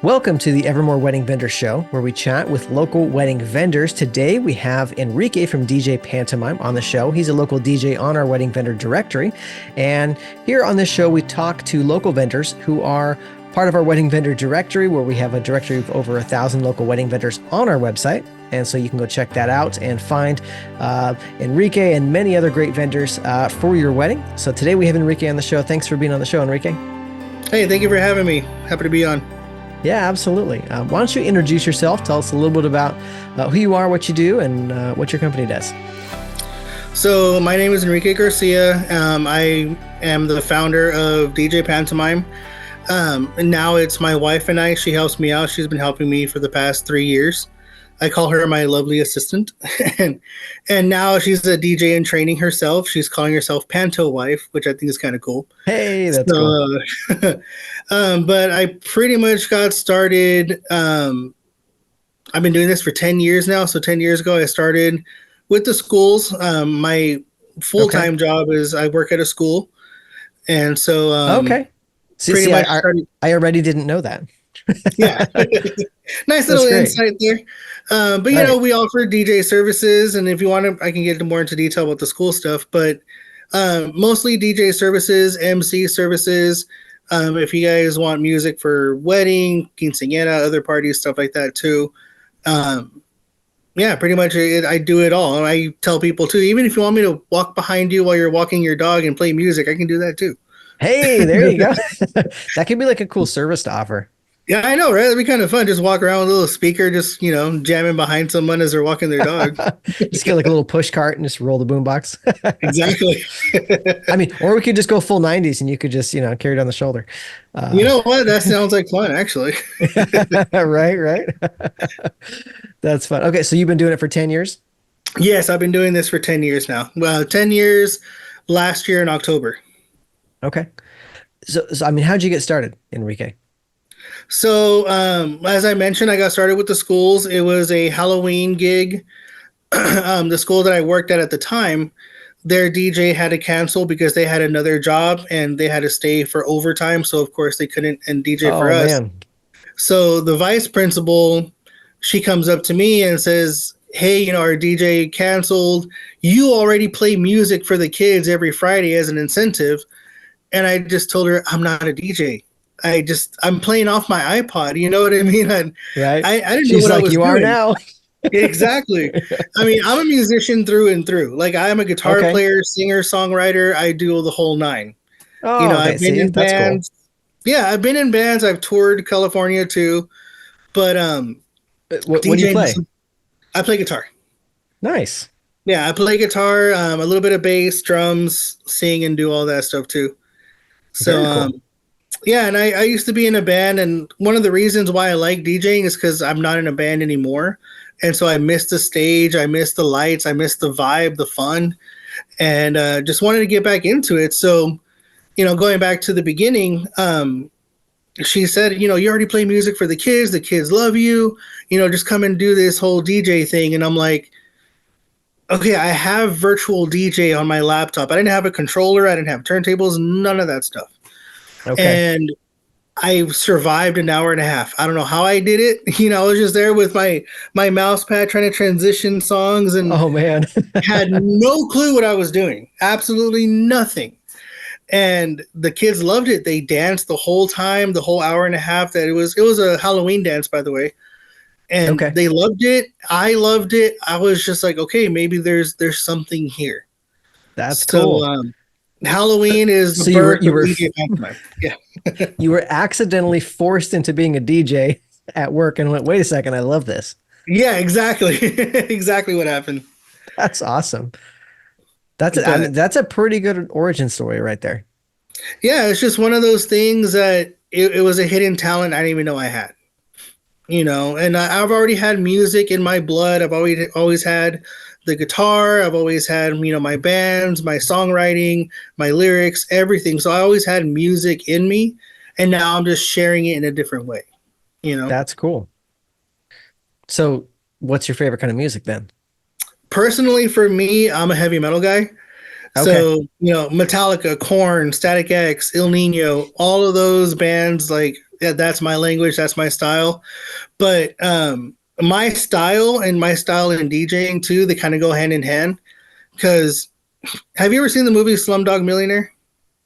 Welcome to the Evermoore Wedding Vendor Show, where we chat with local wedding vendors. Today we have Enrique from DJ Pantomime on the show. He's a local DJ on our wedding vendor directory. And here on this show, we talk to local vendors who are part of our wedding vendor directory, where we have a directory of over 1,000 local wedding vendors on our website. And so you can go check that out and find Enrique and many other great vendors for your wedding. So today we have Enrique on the show. Thanks for being on the show, Enrique. Hey, thank you for having me. Happy to be on. Yeah, absolutely. Why don't you introduce yourself? Tell us a little bit about who you are, what you do, and what your company does. So my name is Enrique Garcia. I am the founder of DJ Pantomime. And now it's my wife and I. She helps me out. She's been helping me for the past 3 years. I call her my lovely assistant. and now she's a DJ in training herself. She's calling herself Panto Wife, which I think is kind of cool. Hey, that's cool. But I pretty much got started. I've been doing this for 10 years now. So 10 years ago, I started with the schools. My full-time job is I work at a school. And so okay. See, I already didn't know that. Yeah. Nice little insight there. But, you know, we offer DJ services. And if you want to, I can get more into detail about the school stuff. But mostly DJ services, MC services. If you guys want music for wedding, quinceañera, other parties, stuff like that too. Yeah, pretty much I do it all. And I tell people too, even if you want me to walk behind you while you're walking your dog and play music, I can do that too. Hey, there you go. That could be like a cool service to offer. Yeah, I know, right? That'd be kind of fun. Just walk around with a little speaker, just, you know, jamming behind someone as they're walking their dog. Just get like a little push cart and just roll the boombox. Exactly. I mean, or we could just go full 90s and you could just, you know, carry it on the shoulder. You know what? That sounds like fun, actually. Right. That's fun. Okay, so you've been doing it for 10 years? Yes, I've been doing this for 10 years now. Well, 10 years last year in October. Okay. So I mean, how'd you get started, Enrique? So, as I mentioned, I got started with the schools. It was a Halloween gig. The school that I worked at the time, their DJ had to cancel because they had another job and they had to stay for overtime. So, of course, they couldn't and DJ for us. Man. So the vice principal, she comes up to me and says, hey, you know, our DJ canceled. You already play music for the kids every Friday as an incentive. And I just told her, I'm not a DJ. I'm playing off my iPod. You know what I mean? Right. I didn't She's know what like, I was you doing. are now. Exactly. I mean, I'm a musician through and through. Like, I'm a guitar player, singer, songwriter. I do the whole nine. Oh, you know, okay. I've been in bands. Cool. Yeah, I've been in bands. I've toured California too. But what do you play? I play guitar. Nice. Yeah, I play guitar, a little bit of bass, drums, sing, and do all that stuff too. So, cool. Yeah, and I used to be in a band, and one of the reasons why I like DJing is because I'm not in a band anymore. And so I miss the stage, I miss the lights, I miss the vibe, the fun, and just wanted to get back into it. So, you know, going back to the beginning, she said, you know, you already play music for the kids love you, you know, just come and do this whole DJ thing. And I'm like, okay, I have virtual DJ on my laptop. I didn't have a controller, I didn't have turntables, none of that stuff. Okay. And I survived an hour and a half. I don't know how I did it. You know, I was just there with my mouse pad trying to transition songs and oh man, had no clue what I was doing. Absolutely nothing. And the kids loved it. They danced the whole time, the whole hour and a half that it was a Halloween dance, by the way. And they loved it. I loved it. I was just like, okay, maybe there's something here. That's cool. Halloween is the birth of DJ Pantomime. Yeah. You were accidentally forced into being a DJ at work and went, wait a second, I love this. Yeah, exactly. Exactly what happened. That's awesome. That's a pretty good origin story right there. Yeah, it's just one of those things that it was a hidden talent I didn't even know I had. You know, and I've already had music in my blood. I've always had the guitar. I've always had, you know, my bands, my songwriting, my lyrics, everything. So I always had music in me, and now I'm just sharing it in a different way. You know, that's cool. So what's your favorite kind of music then? Personally, for me, I'm a heavy metal guy. Okay. So, you know, Metallica, Korn, Static X, Il Nino, all of those bands, like yeah, that's my language, that's my style. But my style and my style in DJing too, they kind of go hand in hand. Because have you ever seen the movie Slumdog Millionaire?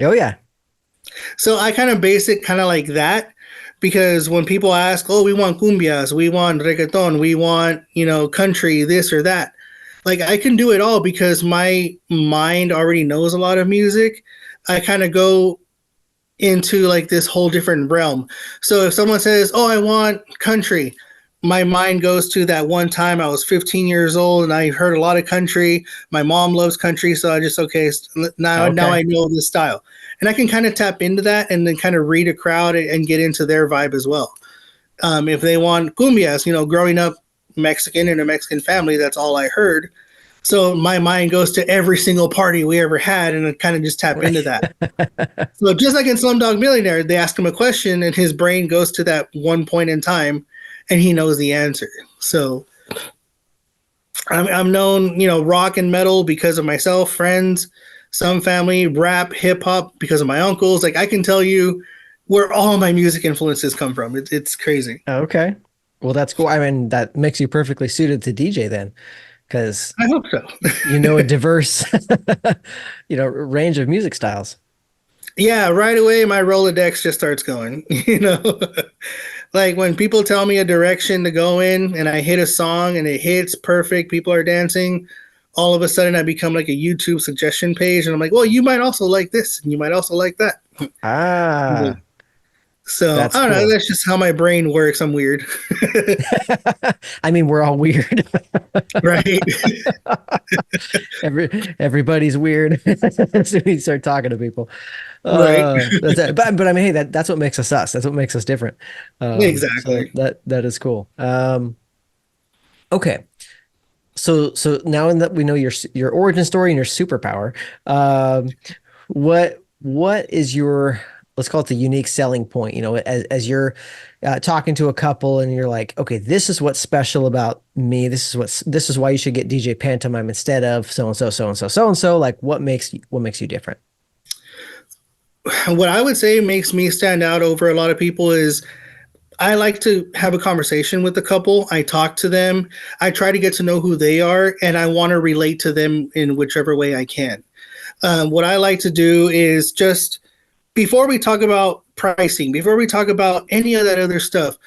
Oh yeah. So I kind of base it kind of like that, because when people ask, "Oh, we want cumbias, we want reggaeton, we want, country, this or that," like I can do it all because my mind already knows a lot of music. I kind of go into like this whole different realm. So if someone says, "Oh, I want country," my mind goes to that one time I was 15 years old and I heard a lot of country. My mom loves country, so I just now Okay. I know this style, and I can kind of tap into that and then kind of read a crowd and get into their vibe as well. If they want cumbias, growing up Mexican in a Mexican family, that's all I heard. So my mind goes to every single party we ever had, and I kind of just tap into that. So just like in Slumdog Millionaire, they ask him a question, and his brain goes to that one point in time, and he knows the answer. So I'm known, rock and metal because of myself, friends, some family, rap, hip hop because of my uncles. Like I can tell you where all my music influences come from. It's crazy. Okay. Well, that's cool. I mean, that makes you perfectly suited to DJ then, because I hope so. a diverse, range of music styles. Yeah, right away my Rolodex just starts going, Like when people tell me a direction to go in and I hit a song and it hits perfect, people are dancing, all of a sudden I become like a YouTube suggestion page and I'm like, well, you might also like this and you might also like that. Ah, So that's I don't know, cool. that's just how my brain works. I'm weird. I mean, we're all weird. Right. Everybody's weird as soon as you start talking to people. Right. That's it. But I mean, hey, that's what makes us us. That's what makes us different. So Exactly. that is cool. Okay. So now that we know your origin story and your superpower, what is your, let's call it, the unique selling point? As you're talking to a couple and you're like, okay, this is what's special about me. This is why you should get DJ Pantomime instead of so and so, so and so, so and so. Like, what makes you different? What I would say makes me stand out over a lot of people is I like to have a conversation with the couple. I talk to them. I try to get to know who they are, and I want to relate to them in whichever way I can. What I like to do is just before we talk about pricing, before we talk about any of that other stuff,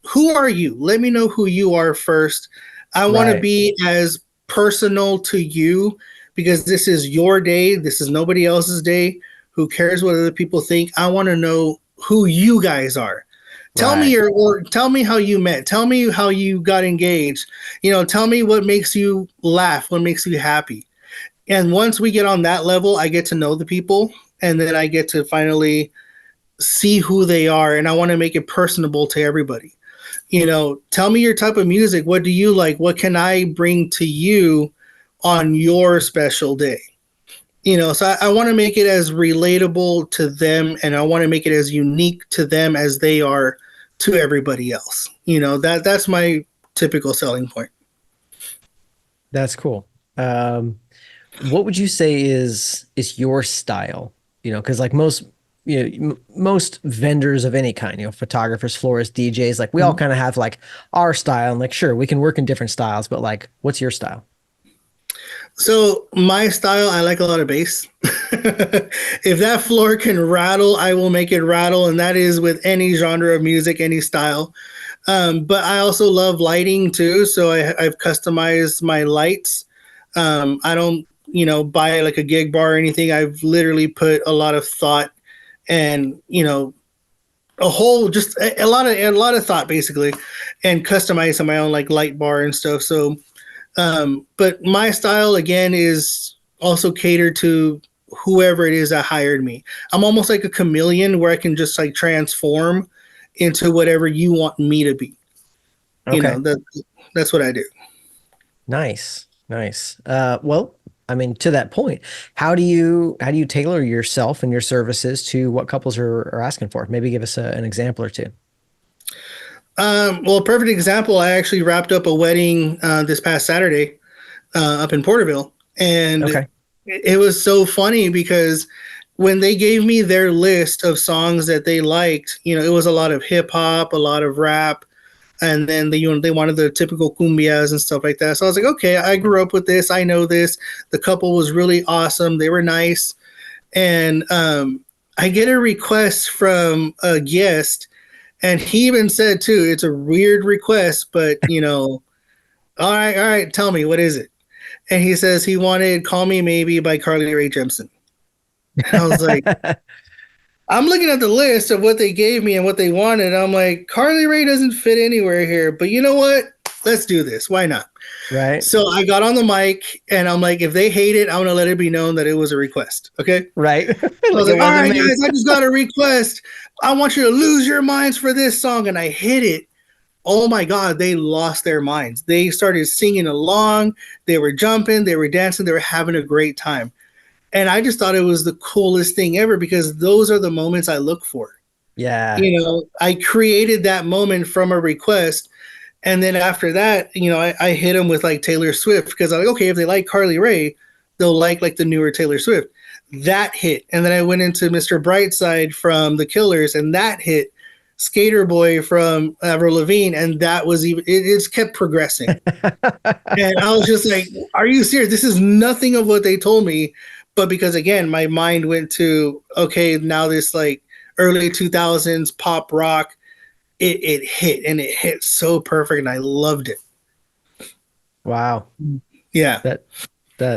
who are you? Let me know who you are first. I want to Right. be as personal to you because this is your day. This is nobody else's day. Who cares what other people think? I want to know who you guys are. Tell me Right. tell me how you met. Tell me how you got engaged. Tell me what makes you laugh, what makes you happy. And once we get on that level, I get to know the people and then I get to finally see who they are and I want to make it personable to everybody. Tell me your type of music. What do you like? What can I bring to you on your special day? So I want to make it as relatable to them and I want to make it as unique to them as they are to everybody else. That's my typical selling point. That's cool. What would you say is your style? Because like most vendors of any kind, photographers, florists, DJs, like we all kind of have like our style, and like sure we can work in different styles, but like what's your style? So my style, I like a lot of bass. If that floor can rattle, I will make it rattle, and that is with any genre of music, any style. But I also love lighting too, so I've customized my lights. I don't, buy like a gig bar or anything. I've literally put a lot of thought and a whole just a lot of thought basically, and customize on my own like light bar and stuff. So but my style again is also catered to whoever it is that hired me. I'm almost like a chameleon where I can just like transform into whatever you want me to be. Okay. That's what I do. Nice. Nice. Well, I mean, to that point, how do you tailor yourself and your services to what couples are asking for? Maybe give us an example or two. Well, a perfect example. I actually wrapped up a wedding this past Saturday up in Porterville, and Okay. it was so funny because when they gave me their list of songs that they liked, it was a lot of hip hop, a lot of rap, and then they wanted the typical cumbias and stuff like that. So I was like, okay, I grew up with this, I know this. The couple was really awesome. They were nice, and I get a request from a guest, and he even said too, it's a weird request, but all right, tell me, what is it? And he says he wanted "Call Me Maybe" by Carly Rae Jepsen. And I was like, I'm looking at the list of what they gave me and what they wanted. I'm like, Carly Rae doesn't fit anywhere here, but you know what? Let's do this. Why not? Right. So I got on the mic and I'm like, if they hate it, I'm going to let it be known that it was a request. Okay. Right. I was like, all right, guys, I just got a request. I want you to lose your minds for this song. And I hit it. Oh my God, they lost their minds. They started singing along. They were jumping. They were dancing. They were having a great time. And I just thought it was the coolest thing ever, because those are the moments I look for. Yeah. I created that moment from a request. And then after that, I hit them with like Taylor Swift, because I'm like, okay, if they like Carly Rae, they'll like the newer Taylor Swift. That hit. And then I went into Mr. Brightside from The Killers, and that hit. Skater Boy from Avril Lavigne, and that was it's kept progressing. And I was just like, are you serious? This is nothing of what they told me. But because again, my mind went to, okay, now this like early 2000s pop rock, it hit, and it hit so perfect, and I loved it. Wow. Yeah.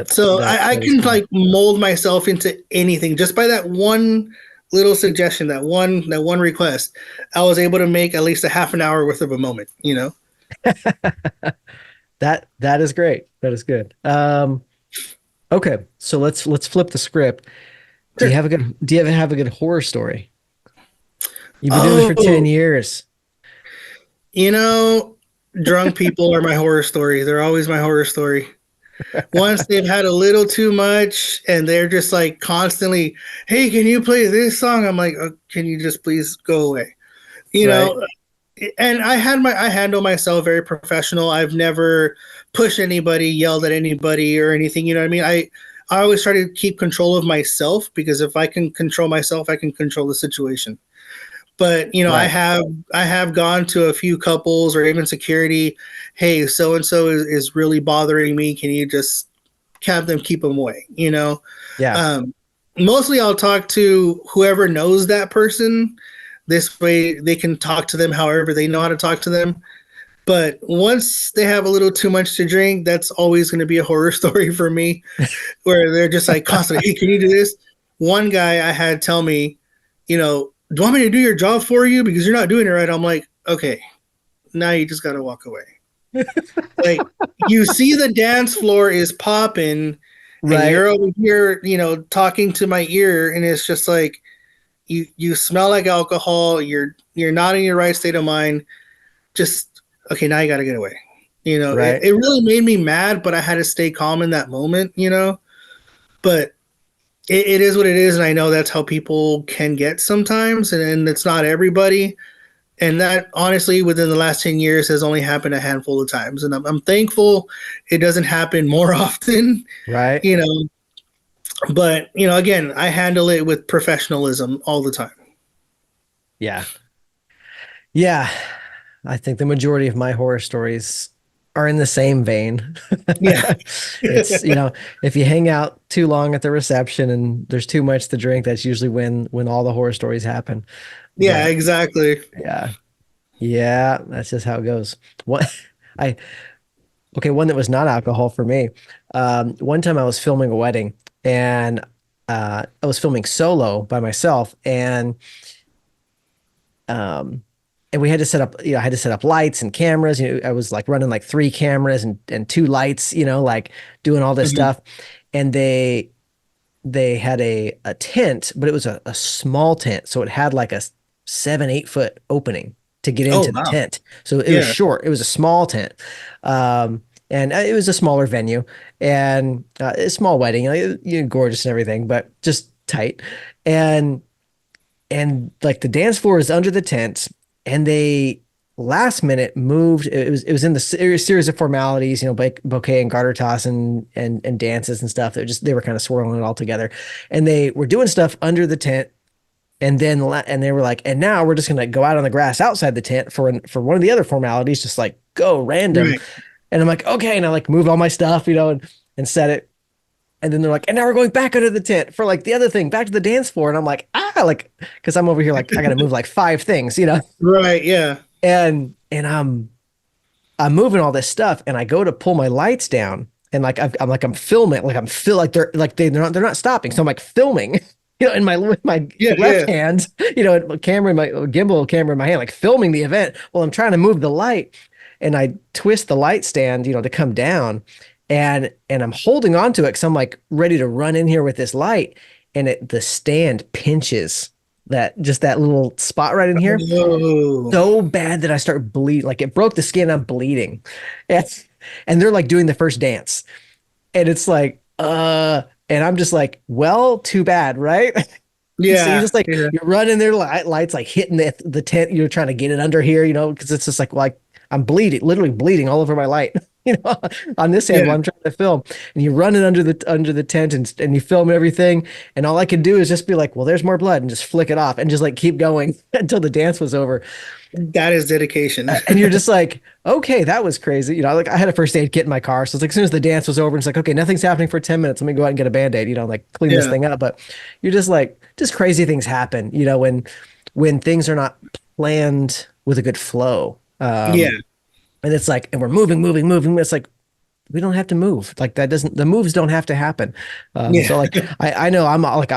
So I can cool. Like mold myself into anything just by that one little suggestion, that one request. I was able to make at least a half an hour worth of a moment, That is great. That is good. Okay, so let's flip the script. Do you have a good horror story? You've been doing this for 10 years. Drunk people are my horror story. They're always my horror story. Once they've had a little too much and they're just like constantly, hey, can you play this song? I'm like, oh, can you just please go away? Know, and I handle myself very professional. I've never pushed anybody, yelled at anybody or anything. You know what I mean? I always try to keep control of myself, because if I can control myself, I can control the situation. But right. I have gone to a few couples or even security. Hey, so and so is really bothering me. Can you just have them keep them away? Yeah. Mostly I'll talk to whoever knows that person. This way they can talk to them however they know how to talk to them. But once they have a little too much to drink, that's always going to be a horror story for me, where they're just like constantly, hey, can you do this? One guy I had tell me, do you want me to do your job for you because you're not doing it right? I'm like, okay, now you just got to walk away. Like, you see the dance floor is popping, right, and you're over here, talking to my ear, and it's just like, you smell like alcohol. You're not in your right state of mind. Just, okay, now you got to get away. Right. It really made me mad, but I had to stay calm in that moment, but it is what it is, and I know that's how people can get sometimes, and it's not everybody. And that, honestly, within the last 10 years has only happened a handful of times, and I'm thankful it doesn't happen more often. Right. But, again, I handle it with professionalism all the time. Yeah. Yeah. I think the majority of my horror stories are in the same vein. Yeah. It's, if you hang out too long at the reception and there's too much to drink, that's usually when all the horror stories happen. Yeah, but, exactly. Yeah. Yeah. That's just how it goes. One that was not alcohol for me. One time I was filming a wedding, and I was filming solo by myself, and we had to set up, I had to set up lights and cameras. I was like running like 3 cameras and 2 lights, like doing all this stuff. And they had a tent, but it was a small tent. So it had like a 7-8 foot opening to get into the tent. So it was short. It was a small tent. And it was a smaller venue, and a small wedding, gorgeous and everything, but just tight. And like the dance floor is under the tent, and they last minute moved. It was in the series of formalities, bouquet and garter toss and dances and stuff. They were kind of swirling it all together, and they were doing stuff under the tent. And then and they were like, and now we're just gonna go out on the grass outside the tent for one of the other formalities, just like go random. Right. And I'm like, okay, and I like move all my stuff, and set it. And then they're like, and now we're going back under the tent for like the other thing, back to the dance floor. And I'm like, like, because I'm over here like I gotta move like 5 things. Right. Yeah. And I'm moving all this stuff, and I go to pull my lights down, and like I'm filming, like I'm feel like they're not stopping. So I'm like filming, in my Yeah. left hand, camera, my gimbal camera in my hand, like filming the event while I'm trying to move the light, and I twist the light stand, to come down, and I'm holding on to it because I'm like ready to run in here with this light, and the stand pinches that little spot right in here Oh. so bad that I start bleeding. Like it broke the skin. I'm bleeding. And they're like doing the first dance. And it's like, and I'm just like, well, too bad, right? Yeah. So you're just like, you're running their lights, like hitting the tent. You're trying to get it under here, because it's just like I'm bleeding, literally bleeding all over my light, on this hand while I'm trying to film. And you run it under the tent and you film everything. And all I could do is just be like, well, there's more blood, and just flick it off and just like keep going until the dance was over. That is dedication. And you're just like, okay, that was crazy. Like I had a first aid kit in my car. So it's like, as soon as the dance was over, it's like, okay, nothing's happening for 10 minutes. Let me go out and get a Band-Aid, like clean this thing up. But you're just like, just crazy things happen, when things are not planned with a good flow. Yeah. And it's like, and we're moving. It's like, we don't have to move. Like the moves don't have to happen. So like, I know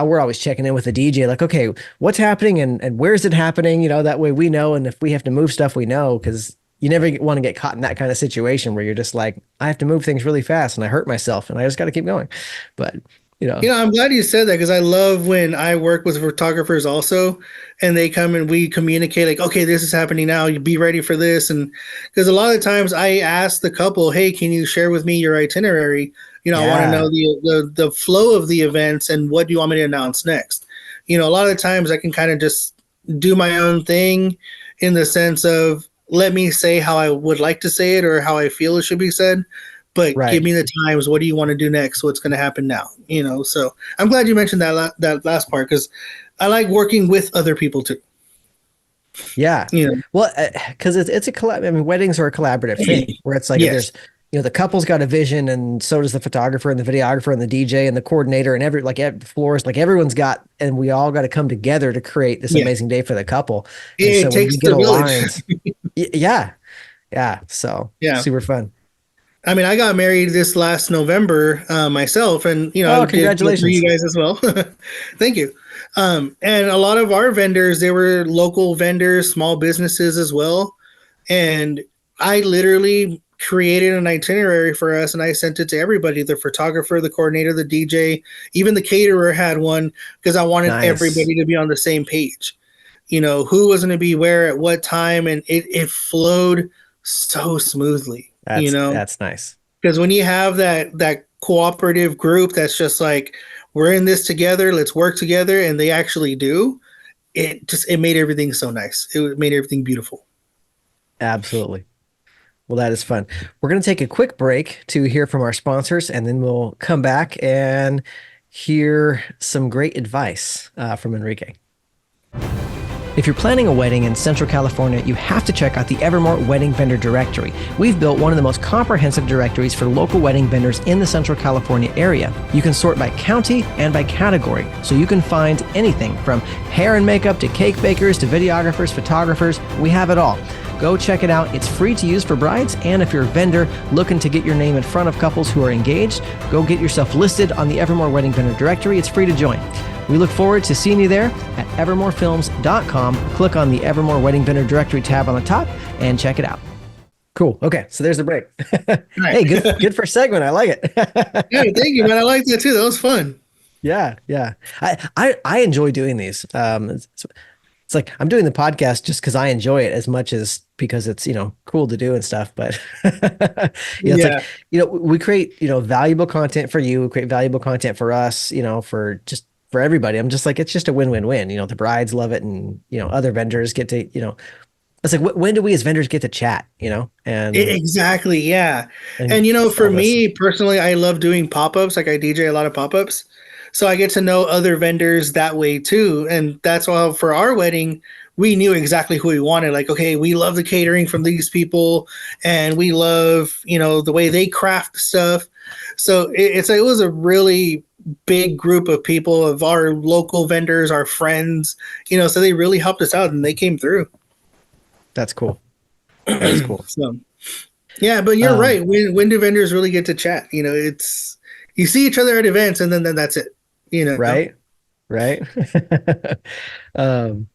we're always checking in with the DJ, like, okay, what's happening and where's it happening? That way we know. And if we have to move stuff, we know, because you never want to get caught in that kind of situation where you're just like, I have to move things really fast and I hurt myself and I just got to keep going. But I'm glad you said that, because I love when I work with photographers also, and they come and we communicate like, okay, this is happening now. You be ready for this. And because a lot of times I ask the couple, hey, can you share with me your itinerary? I want to know the flow of the events and what do you want me to announce next? A lot of the times I can kind of just do my own thing in the sense of, let me say how I would like to say it or how I feel it should be said. But give me the times. What do you want to do next? What's going to happen now? So I'm glad you mentioned that last part, because I like working with other people too. Yeah. Well, because it's a collab. I mean, weddings are a collaborative thing where it's like, there's, the couple's got a vision, and so does the photographer and the videographer and the DJ and the coordinator and every florist, like everyone's got, and we all got to come together to create this amazing day for the couple. It takes the village. Yeah. So super fun. I mean, I got married this last November myself, and congratulations for you guys as well. Thank you. And a lot of our vendors, they were local vendors, small businesses as well. And I literally created an itinerary for us, and I sent it to everybody: the photographer, the coordinator, the DJ, even the caterer had one, because I wanted everybody to be on the same page. Who was going to be where at what time, and it flowed so smoothly. That's nice. Because when you have that cooperative group that's just like, we're in this together, let's work together, and they actually do, it made everything so nice. It made everything beautiful. Absolutely. Well, that is fun. We're going to take a quick break to hear from our sponsors, and then we'll come back and hear some great advice from Enrique. If you're planning a wedding in Central California, you have to check out the Evermoore Wedding Vendor Directory. We've built one of the most comprehensive directories for local wedding vendors in the Central California area. You can sort by county and by category, so you can find anything from hair and makeup to cake bakers to videographers, photographers. We have it all. Go check it out. It's free to use for brides, and if you're a vendor looking to get your name in front of couples who are engaged, go get yourself listed on the Evermoore Wedding Vendor Directory. It's free to join. We look forward to seeing you there at evermoorefilms.com. Click on the Evermoore Wedding Vendor Directory tab on the top and check it out. Cool. Okay, so there's the break. Hey, good first segment. I like it. Yeah, thank you, man. I like that too. That was fun. Yeah. I enjoy doing these. It's like I'm doing the podcast just because I enjoy it as much as because it's cool to do and stuff. But it's like we create valuable content for you. We create valuable content for us. For everybody. I'm just like, it's just a win-win-win. The brides love it, and other vendors get to It's like when do we as vendors get to chat, Exactly, yeah. and And for sell this? me personally, I love doing pop-ups. Like I DJ a lot of pop-ups. So I get to know other vendors that way too. And that's why for our wedding, we knew exactly who we wanted. Like, okay, we love the catering from these people and we love, the way they craft stuff. So it was a really big group of people of our local vendors, our friends, so they really helped us out and they came through. That's cool. That is cool. So yeah, but you're Um, right. When do vendors really get to chat? It's you see each other at events and then that's it. You know. right, right. um,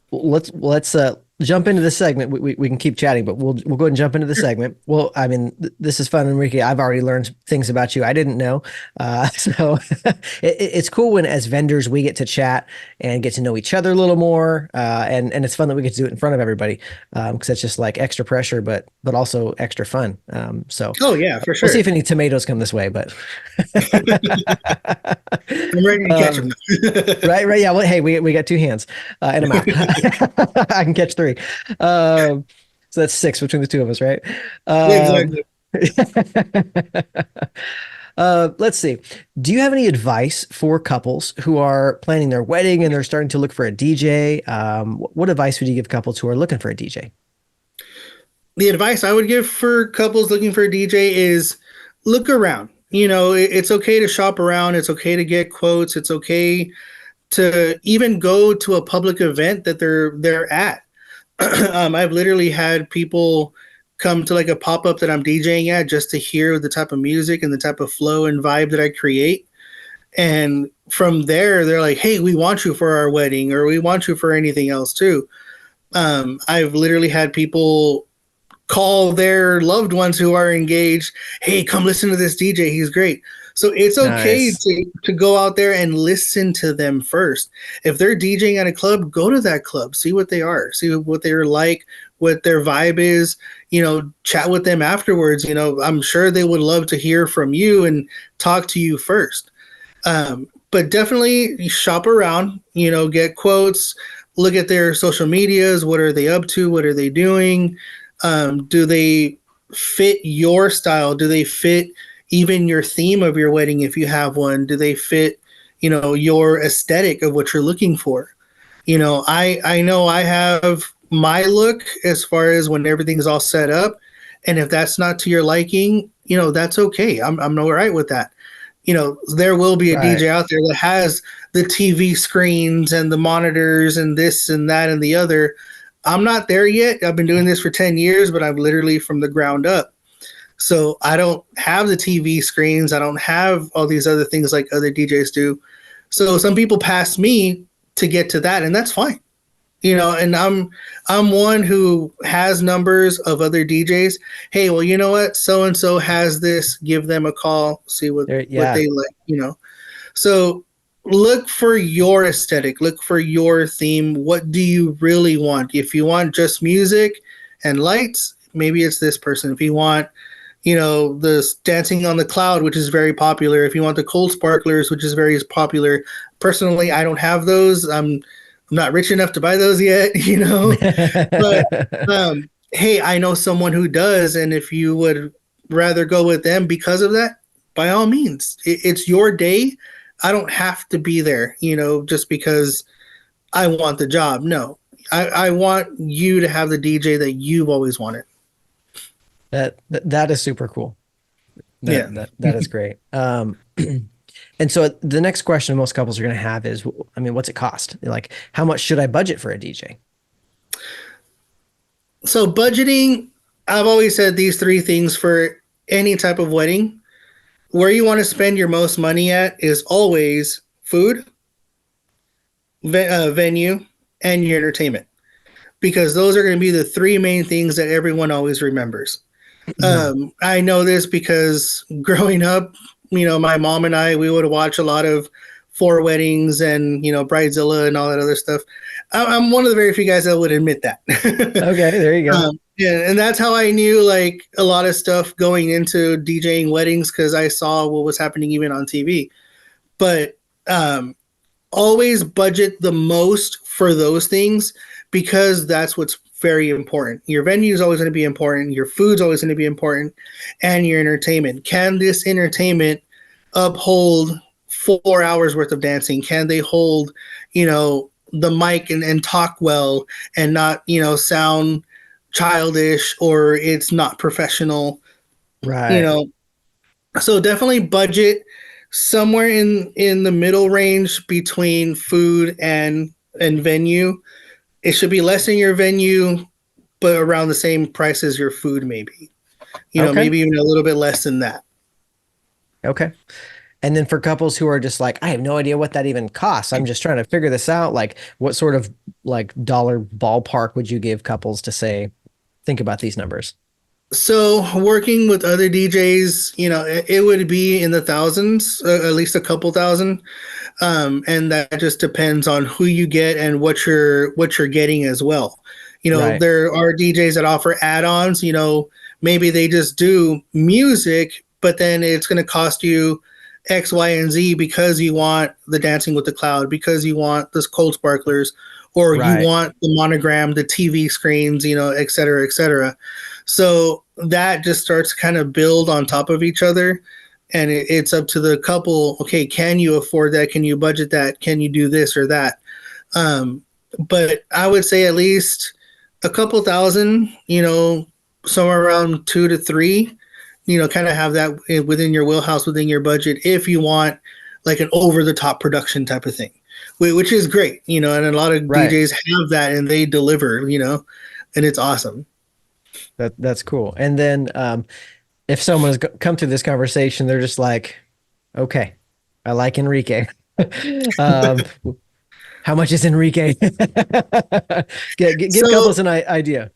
let's jump into the segment. We can keep chatting, but we'll go ahead and jump into the segment. Well, I mean, this is fun, Enrique. I've already learned things about you I didn't know. So it's cool when, as vendors, we get to chat and get to know each other a little more. And it's fun that we get to do it in front of everybody, because it's just like extra pressure, but also extra fun. So Oh yeah, for we'll see sure. if any tomatoes come this way, but I'm ready to catch them. um, right. Yeah. Well, hey, we got two hands and a mouth. I can catch three. So that's six between the two of us, right? Um, Exactly. let's see. Do you have any advice for couples who are planning their wedding and they're starting to look for a DJ? What advice would you give couples who are looking for a DJ? The advice I would give for couples looking for a DJ is look around. It's okay to shop around. It's okay to get quotes. It's okay to even go to a public event that they're at. I've literally had people come to like a pop-up that I'm DJing at just to hear the type of music and the type of flow and vibe that I create. And from there, they're like, hey, we want you for our wedding or we want you for anything else too. I've literally had people call their loved ones who are engaged, hey, come listen to this DJ. He's great. So it's okay Nice. to go out there and listen to them first. If they're DJing at a club, go to that club, see what they are, see what they're like, what their vibe is, chat with them afterwards. I'm sure they would love to hear from you and talk to you first. But definitely shop around, get quotes, look at their social medias. What are they up to? What are they doing? Do they fit your style? Do they fit even your theme of your wedding if you have one? Do they fit, your aesthetic of what you're looking for? I know I have my look as far as when everything's all set up. And if that's not to your liking, that's okay. I'm all right with that. There will be a Right. DJ out there that has the TV screens and the monitors and this and that and the other. I'm not there yet. I've been doing this for 10 years, but I'm literally from the ground up. So I don't have the TV screens. I don't have all these other things like other DJs do. So some people pass me to get to that, and that's fine. And I'm one who has numbers of other DJs. Hey, well, you know what? So and so has this. Give them a call. See what Yeah. they like. So look for your aesthetic, look for your theme. What do you really want? If you want just music and lights, maybe it's this person. If you want, the dancing on the cloud, which is very popular. If you want the cold sparklers, which is very popular. Personally, I don't have those. I'm not rich enough to buy those yet, But hey, I know someone who does, and if you would rather go with them because of that, by all means, it's your day. I don't have to be there, just because I want the job. No, I want you to have the DJ that you've always wanted. That is super cool. Yeah. That is great. And so the next question most couples are going to have is, I mean, what's it cost? Like, how much should I budget for a DJ? So budgeting, I've always said these three things for any type of wedding. Where you want to spend your most money at is always food, venue, and your entertainment, because those are going to be the three main things that everyone always remembers. I know this because growing up, my mom and I, we would watch a lot of Four Weddings and, Bridezilla and all that other stuff. I'm one of the very few guys that would admit that. Okay, there you go. Yeah, and that's how I knew like a lot of stuff going into DJing weddings, because I saw what was happening even on TV. But always budget the most for those things, because that's what's very important. Your venue is always going to be important. Your food's always going to be important, and your entertainment. Can this entertainment uphold 4 hours worth of dancing? Can they hold, the mic and talk well and not, sound childish or it's not professional? Right. So definitely budget somewhere in the middle range between food and venue. It should be less in your venue, but around the same price as your food, maybe. Okay. Maybe even a little bit less than that. Okay. And then for couples who are just like, I have no idea what that even costs, I'm just trying to figure this out. Like, what sort of like dollar ballpark would you give couples to say, think about these numbers? So working with other DJs, it would be in the thousands, at least a couple thousand. And that just depends on who you get and what you're getting as well. Right. There are DJs that offer add-ons, maybe they just do music, but then it's going to cost you X, Y, and Z because you want the Dancing with the Cloud, because you want the cold sparklers, or Right. you want the monogram, the TV screens, et cetera, et cetera. So that just starts to kind of build on top of each other. And it's up to the couple. Okay, can you afford that? Can you budget that? Can you do this or that? But I would say at least a couple thousand, somewhere around 2 to 3, kind of have that within your wheelhouse, within your budget, if you want like an over the top production type of thing, which is great, and a lot of Right. DJs have that and they deliver, and it's awesome. That's cool. And then if someone has come through this conversation, they're just like, okay, I like Enrique. um, how much is Enrique? Give couples an idea.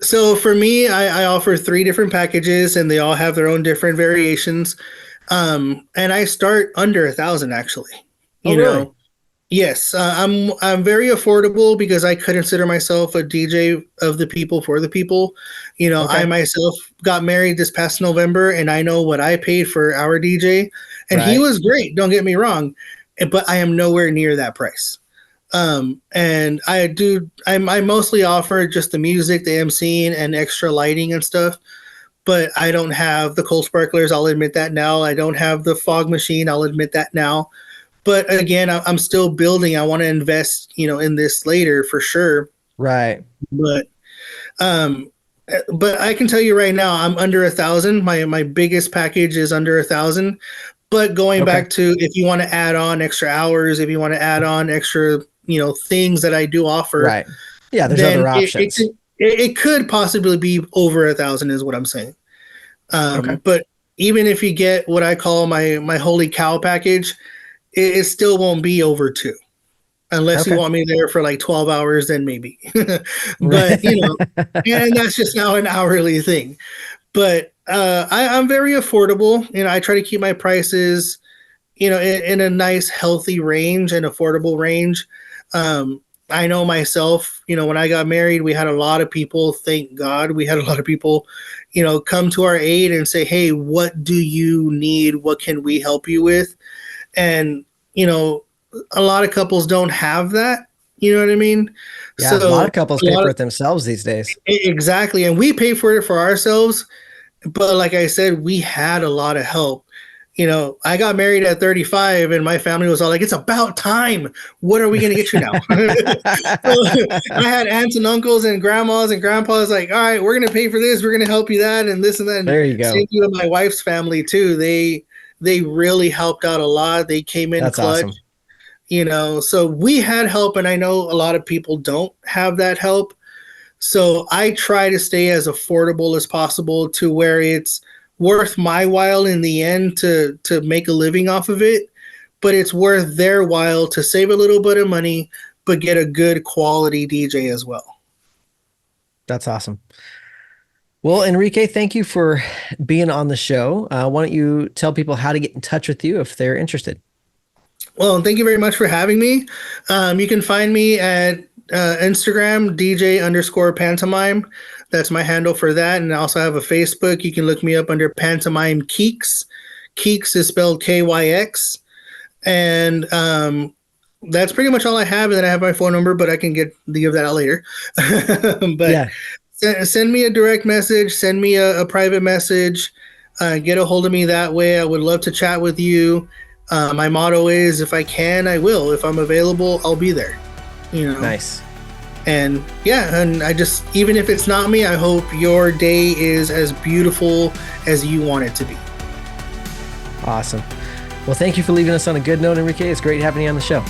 So for me, I offer 3 different packages and they all have their own different variations. And I start under 1,000 actually. Oh, really? Yes, I'm very affordable because I consider myself a DJ of the people for the people. Okay. I myself got married this past November, and I know what I paid for our DJ, and he Right. was great. Don't get me wrong, but I am nowhere near that price. And I mostly offer just the music, the emceeing, and extra lighting and stuff. But I don't have the cold sparklers. I'll admit that now. I don't have the fog machine. I'll admit that now. But again, I'm still building. I want to invest, in this later for sure. Right. But I can tell you right now, I'm under 1,000. My biggest package is under 1,000. But going Okay. back to, if you want to add on extra hours, if you want to add on extra, things that I do offer, Right. Yeah, there's then other options. it could possibly be over 1,000, is what I'm saying. Okay. But even if you get what I call my holy cow package, it still won't be over 2, unless you Okay. want me there for like 12 hours, then maybe. Right. But and that's just now an hourly thing. But I'm very affordable. I try to keep my prices, in a nice, healthy range and affordable range. I know myself, when I got married, we had a lot of people, thank God, we had a lot of people, come to our aid and say, hey, what do you need? What can we help you with? And, a lot of couples don't have that. You know what I mean? Yeah, So a lot of couples pay for it themselves these days. exactly. And we pay for it for ourselves. But like I said, we had a lot of help. I got married at 35 and my family was all like, it's about time. What are we going to get you now? So I had aunts and uncles and grandmas and grandpas like, all right, we're going to pay for this. We're going to help you that and this and that. And There you go. same thing with my wife's family too. They really helped out a lot. They came in That's clutch. awesome. So we had help, and I know a lot of people don't have that help. So I try to stay as affordable as possible to where it's worth my while in the end to make a living off of it, but it's worth their while to save a little bit of money, but get a good quality DJ as well. That's awesome. Well, Enrique, thank you for being on the show. Why don't you tell people how to get in touch with you if they're interested? Well, thank you very much for having me. You can find me at Instagram, DJ_pantomime. That's my handle for that. And I also have a Facebook. You can look me up under Pantomime Keeks. Keeks is spelled KYX. And that's pretty much all I have. And then I have my phone number, but I can give that out later. But Yeah. send me a direct message, send me a private message, get a hold of me that way. I would love to chat with you. My motto is, if I can, I will. If I'm available, I'll be there. You know. Nice. And yeah, and I just, even if it's not me, I hope your day is as beautiful as you want it to be. Awesome. Well, thank you for leaving us on a good note, Enrique. It's great having you on the show.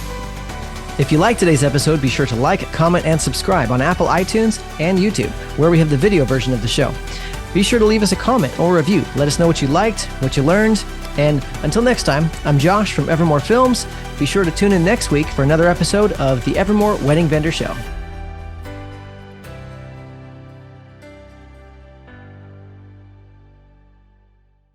If you liked today's episode, be sure to like, comment, and subscribe on Apple iTunes and YouTube, where we have the video version of the show. Be sure to leave us a comment or review. Let us know what you liked, what you learned. And until next time, I'm Josh from Evermoore Films. Be sure to tune in next week for another episode of the Evermoore Wedding Vendor Show.